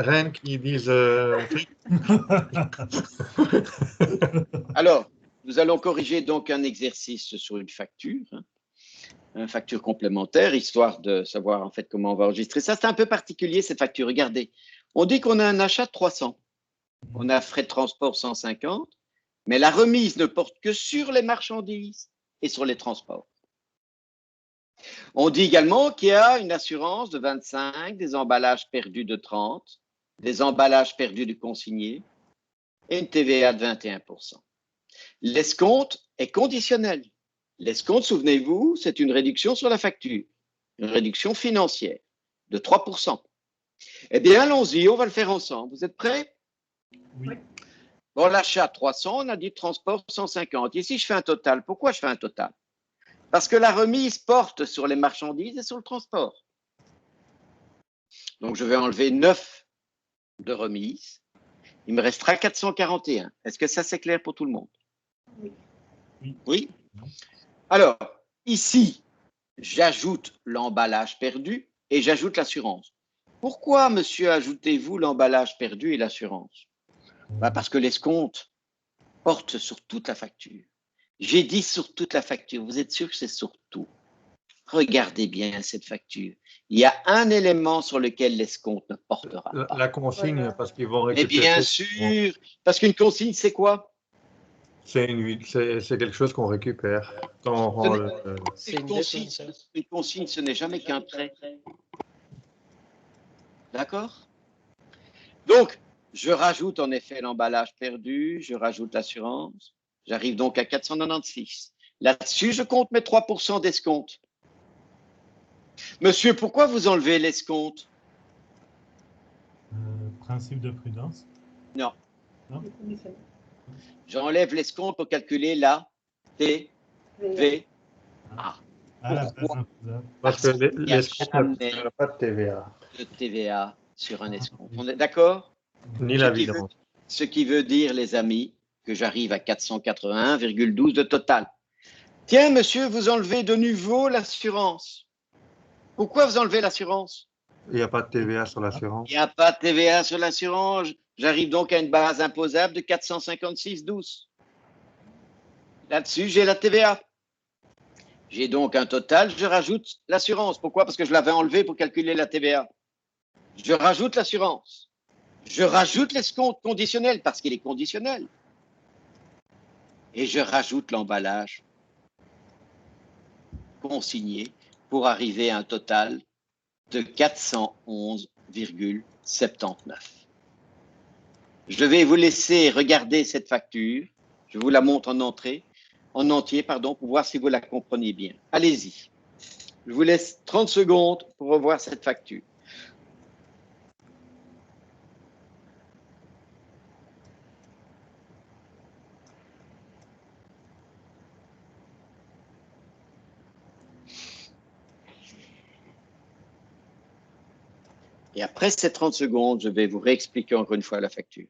reine qui disent Alors, nous allons corriger donc un exercice sur une facture, une facture complémentaire, histoire de savoir en fait comment on va enregistrer ça. C'est un peu particulier cette facture. Regardez, on dit qu'on a un achat de 300. On a frais de transport 150, mais la remise ne porte que sur les marchandises et sur les transports. On dit également qu'il y a une assurance de 25, des emballages perdus de 30, des emballages perdus de consignés et une TVA de 21%. L'escompte est conditionnel. L'escompte, souvenez-vous, c'est une réduction sur la facture, une réduction financière de 3%. Eh bien, allons-y, on va le faire ensemble. Vous êtes prêts? Oui. Bon, l'achat 300, on a dit transport 150. Ici, je fais un total. Pourquoi je fais un total? Parce que la remise porte sur les marchandises et sur le transport. Donc, je vais enlever 9 de remise. Il me restera 441. Est-ce que ça, c'est clair pour tout le monde? Oui. Oui. Alors, ici, j'ajoute l'emballage perdu et j'ajoute l'assurance. Pourquoi, monsieur, ajoutez-vous l'emballage perdu et l'assurance? Parce que l'escompte porte sur toute la facture. J'ai dit sur toute la facture. Vous êtes sûr que c'est sur tout? Regardez bien cette facture. Il y a un élément sur lequel l'escompte ne portera pas. la consigne, Voilà. parce qu'ils vont Mais récupérer. bien sûr, parce qu'une consigne, c'est quoi? C'est quelque chose qu'on récupère quand on rend le. Une consigne, ce n'est jamais qu'un prêt. D'accord? Donc, je rajoute en effet l'emballage perdu, je rajoute l'assurance, j'arrive donc à 496. Là-dessus, je compte mes 3% d'escompte. Monsieur, pourquoi vous enlevez l'escompte? Principe de prudence. Non. Non. J'enlève l'escompte pour calculer la TVA. À la base Pourquoi? imposable. Parce que qu'il n'y a l'escompte jamais n'a pas de TVA, de TVA sur un escompte. On est d'accord? ni la vidange. Ce qui veut dire, les amis, que j'arrive à 481,12 de total. Tiens, monsieur, vous enlevez de nouveau l'assurance. Pourquoi vous enlevez l'assurance? Il n'y a pas de TVA sur l'assurance. Il n'y a pas de TVA sur l'assurance. J'arrive donc à une base imposable de 456,12. Là-dessus, j'ai la TVA. J'ai donc un total, je rajoute l'assurance. Pourquoi? Parce que je l'avais enlevé pour calculer la TVA. Je rajoute l'assurance. Je rajoute l'escompte conditionnel parce qu'il est conditionnel. Et je rajoute l'emballage consigné pour arriver à un total de 411,79. Je vais vous laisser regarder cette facture. Je vous la montre en entier, pour voir si vous la comprenez bien. Allez-y. Je vous laisse 30 secondes pour revoir cette facture. Et après ces 30 secondes, je vais vous réexpliquer encore une fois la facture.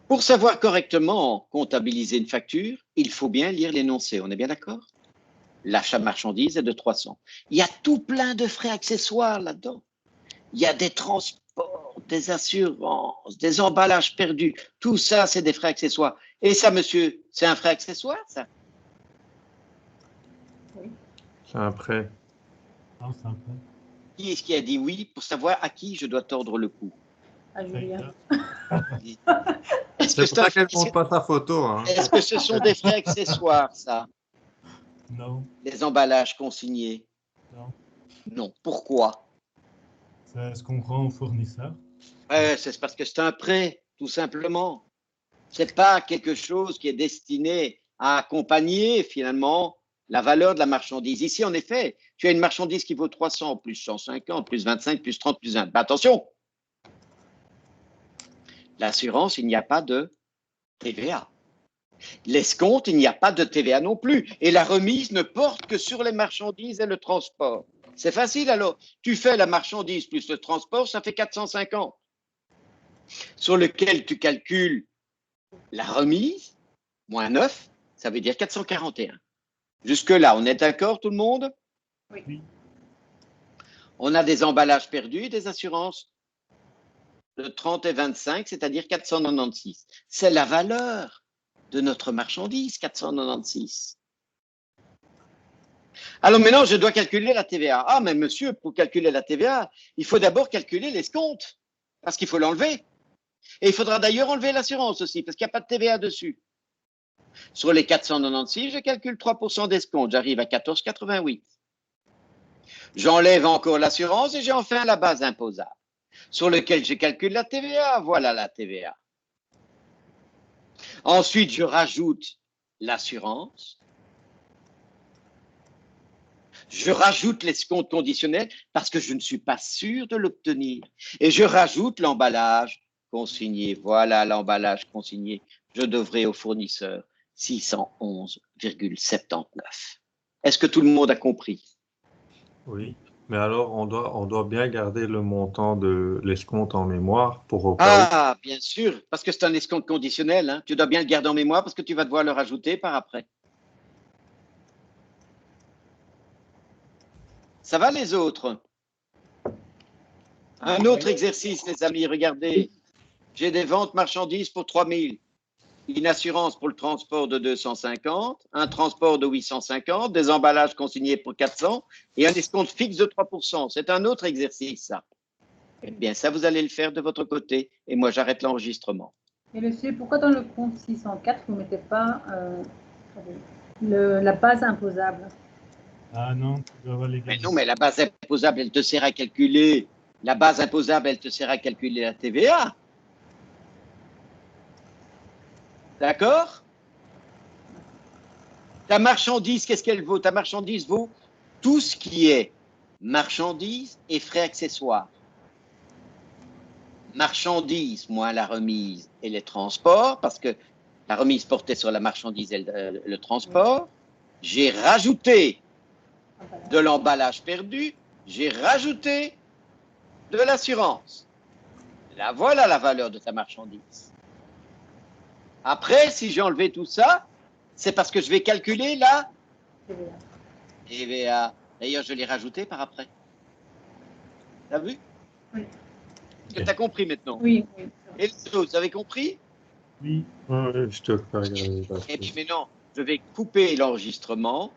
Pour savoir correctement comptabiliser une facture, il faut bien lire l'énoncé. On est bien d'accord? L'achat de marchandises est de 300. Il y a tout plein de frais accessoires là-dedans. Il y a des transports, des assurances, des emballages perdus. Tout ça, c'est des frais accessoires. Et ça, monsieur, c'est un frais accessoire, ça? C'est un prêt. Non, c'est un peu. Qui est-ce qui a dit oui pour savoir à qui je dois tordre le cou? À Julien. Est-ce C'est pour ça qu'elle ne montre pas sa photo. Hein. est-ce que ce sont des frais accessoires, ça? Non. Les emballages consignés? Non. Non. Pourquoi? C'est ce qu'on rend au fournisseur. C'est parce que c'est un prêt, tout simplement. C'est pas quelque chose qui est destiné à accompagner, finalement, la valeur de la marchandise. Ici, en effet, tu as une marchandise qui vaut 300, plus 150, plus 25, plus 30, plus 1. Ben, attention! L'assurance, il n'y a pas de TVA. L'escompte, il n'y a pas de TVA non plus. Et la remise ne porte que sur les marchandises et le transport. C'est facile alors. Tu fais la marchandise plus le transport, ça fait 450. Sur lequel tu calcules la remise, moins 9, ça veut dire 441. Jusque-là, on est d'accord tout le monde? Oui. On a des emballages perdus et des assurances de 30 et 25, c'est-à-dire 496. C'est la valeur de notre marchandise, 496. Alors maintenant, je dois calculer la TVA. Ah, mais monsieur, pour calculer la TVA, il faut d'abord calculer l'escompte, parce qu'il faut l'enlever. Et il faudra d'ailleurs enlever l'assurance aussi, parce qu'il n'y a pas de TVA dessus. Sur les 496, je calcule 3% d'escompte, j'arrive à 14,88. J'enlève encore l'assurance et j'ai enfin la base imposable, sur lequel je calcule la TVA. Voilà la TVA. Ensuite, je rajoute l'assurance. Je rajoute l'escompte conditionnel parce que je ne suis pas sûr de l'obtenir. Et je rajoute l'emballage consigné. Voilà l'emballage consigné. Je devrai au fournisseur 611,79. Est-ce que tout le monde a compris? Oui. Mais alors, on doit bien garder le montant de l'escompte en mémoire pour au cas où. Ah, bien sûr, parce que c'est un escompte conditionnel. Hein. Tu dois bien le garder en mémoire parce que tu vas devoir le rajouter par après. Ça va les autres? Un autre exercice, les amis, regardez. J'ai des ventes marchandises pour 3000, une assurance pour le transport de 250, un transport de 850, des emballages consignés pour 400 et un escompte fixe de 3%. C'est un autre exercice, ça. Eh bien, ça, vous allez le faire de votre côté et moi, j'arrête l'enregistrement. Et monsieur, pourquoi dans le compte 604, vous ne mettez pas la base imposable? Ah non, tu dois avoir les Mais non, mais la base imposable, elle te sert à calculer. La base imposable, elle te sert à calculer la TVA. D'accord? Ta marchandise, qu'est-ce qu'elle vaut? Ta marchandise vaut tout ce qui est marchandise et frais accessoires. Marchandise moins la remise et les transports, parce que la remise portait sur la marchandise et le transport. J'ai rajouté de l'emballage perdu, j'ai rajouté de l'assurance. Là, voilà la valeur de ta marchandise. Après, si j'ai enlevé tout ça, c'est parce que je vais calculer la TVA. D'ailleurs, je l'ai rajouté par après. T'as vu? Oui. Est-ce que tu as compris maintenant? Oui, oui. Et les autres, vous avez compris? Oui. Ouais, je te fais regarder ça. Et puis maintenant, je vais couper l'enregistrement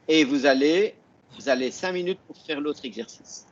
et vous allez 5 minutes pour faire l'autre exercice.